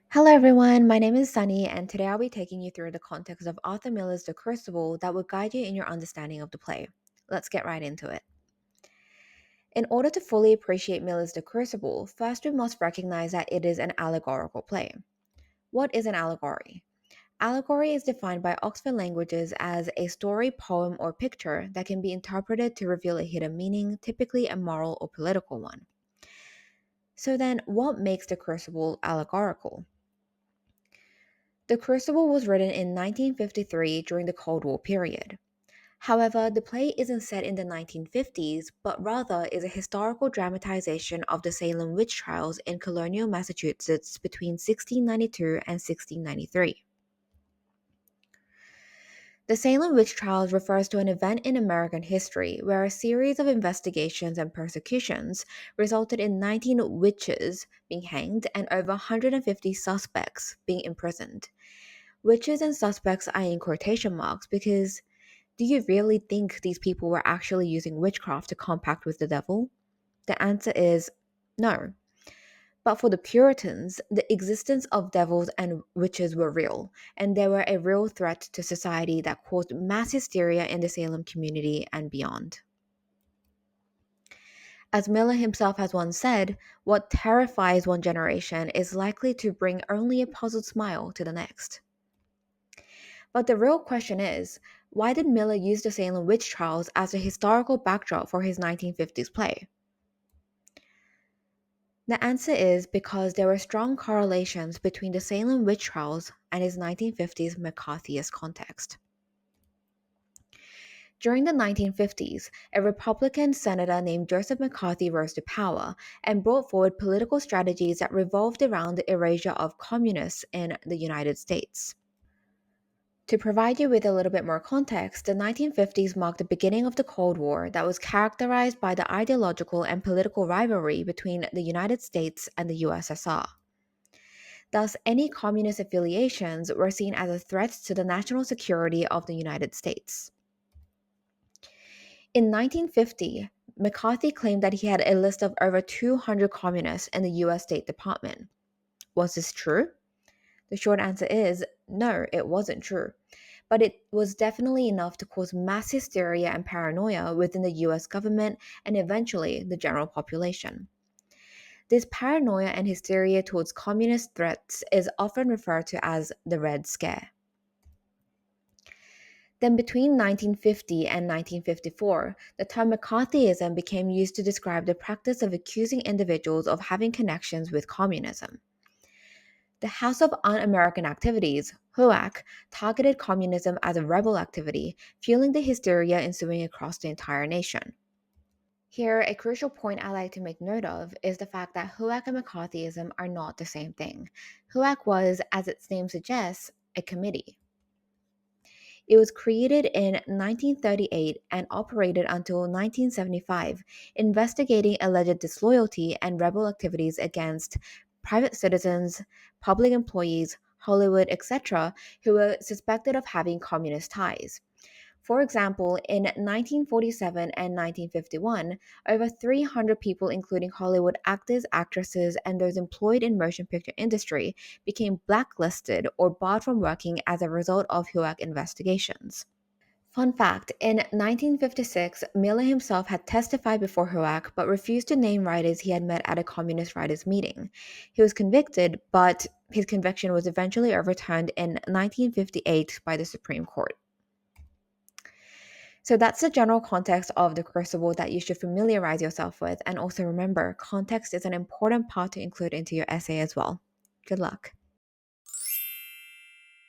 Hello everyone, my name is Sunny, and today I'll be taking you through the context of Arthur Miller's The Crucible that will guide you in your understanding of the play. Let's get right into it. In order to fully appreciate Miller's The Crucible, first we must recognize that it is an allegorical play. What is an allegory? Allegory is defined by Oxford Languages as a story, poem, or picture that can be interpreted to reveal a hidden meaning, typically a moral or political one. So then, what makes The Crucible allegorical? The Crucible was written in 1953 during the Cold War period. However, the play isn't set in the 1950s, but rather is a historical dramatization of the Salem Witch Trials in colonial Massachusetts between 1692 and 1693. The Salem Witch Trials refers to an event in American history where a series of investigations and persecutions resulted in 19 witches being hanged and over 150 suspects being imprisoned. Witches and suspects are in quotation marks because do you really think these people were actually using witchcraft to compact with the devil? The answer is no. But for the Puritans, the existence of devils and witches were real, and they were a real threat to society that caused mass hysteria in the Salem community and beyond. As Miller himself has once said, what terrifies one generation is likely to bring only a puzzled smile to the next. But the real question is, why did Miller use the Salem witch trials as a historical backdrop for his 1950s play? The answer is because there were strong correlations between the Salem witch trials and his 1950s McCarthyist context. During the 1950s, a Republican senator named Joseph McCarthy rose to power and brought forward political strategies that revolved around the erasure of communists in the United States. To provide you with a little bit more context, the 1950s marked the beginning of the Cold War that was characterized by the ideological and political rivalry between the United States and the USSR. Thus, any communist affiliations were seen as a threat to the national security of the United States. In 1950, McCarthy claimed that he had a list of over 200 communists in the US State Department. Was this true? The short answer is no, it wasn't true. But it was definitely enough to cause mass hysteria and paranoia within the US government and eventually the general population. This paranoia and hysteria towards communist threats is often referred to as the Red Scare. Then between 1950 and 1954, the term McCarthyism became used to describe the practice of accusing individuals of having connections with communism. The House of Un-American Activities, HUAC, targeted communism as a rebel activity, fueling the hysteria ensuing across the entire nation. Here, a crucial point I like to make note of is the fact that HUAC and McCarthyism are not the same thing. HUAC was, as its name suggests, a committee. It was created in 1938 and operated until 1975, investigating alleged disloyalty and rebel activities against private citizens, public employees, Hollywood, etc., who were suspected of having communist ties. For example, in 1947 and 1951, over 300 people, including Hollywood actors, actresses, and those employed in motion picture industry, became blacklisted or barred from working as a result of HUAC investigations. Fun fact, in 1956, Miller himself had testified before HUAC but refused to name writers he had met at a communist writers' meeting. He was convicted, but his conviction was eventually overturned in 1958 by the Supreme Court. So that's the general context of the Crucible that you should familiarize yourself with. And also remember, context is an important part to include into your essay as well. Good luck.